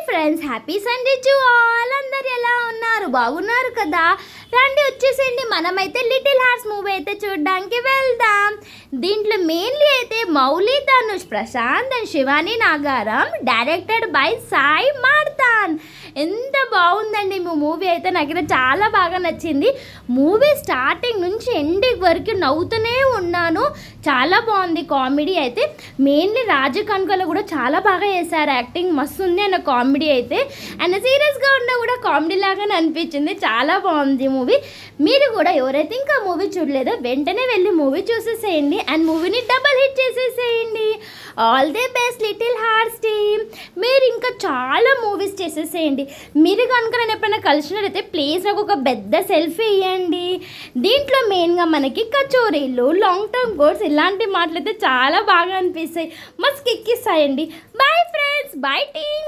Friends, happy Sunday to all. అందరు ఎలా ఉన్నారు? బాగున్నారు కదా? రండి వచ్చేసేయండి, మనమైతే లిటిల్ హార్ట్స్ మూవీ అయితే చూడడానికి వెళ్దాం. దీంట్లో మెయిన్లీ అయితే Mouli, Dhanush, Prashanth and Shivani Nagaram, directed by Sai Marthand. ఎంత బాగుందండి మూవీ అయితే, నాకైతే చాలా బాగా నచ్చింది. మూవీ స్టార్టింగ్ నుంచి ఎండింగ్ వరకు నవ్వుతూనే ఉన్నాను. చాలా బాగుంది కామెడీ అయితే. మెయిన్లీ రాజు కనకలో కూడా చాలా బాగా చేశారు, యాక్టింగ్ మస్తు ఉంది అన్న కామెడీ అయితే. అండ్ సీరియస్గా ఉన్నా కూడా కామెడీ లాగానే అనిపించింది. చాలా బాగుంది మూవీ. మీరు కూడా ఎవరైతే ఇంకా మూవీ చూడలేదో వెంటనే వెళ్ళి మూవీ చూసేసేయండి అండ్ మూవీని డబల్ హిట్ చేసేసేయండి. All the best little hearts team. మీరు ఇంకా చాలా మూవీస్ చేసేసేయండి. మీరు కనుక నేను ఎప్పుడైనా కలిసినట్లయితే ప్లీజ్ నాకు ఒక పెద్ద సెల్ఫీ ఇవ్వండి. దీంట్లో మెయిన్గా మనకి కచోరీలు, లాంగ్ టర్మ్ గోల్స్ ఇలాంటి మాటలు అయితే చాలా బాగా అనిపిస్తాయి, మస్తు కిక్కిస్తాయండి. Bye friends, bye team.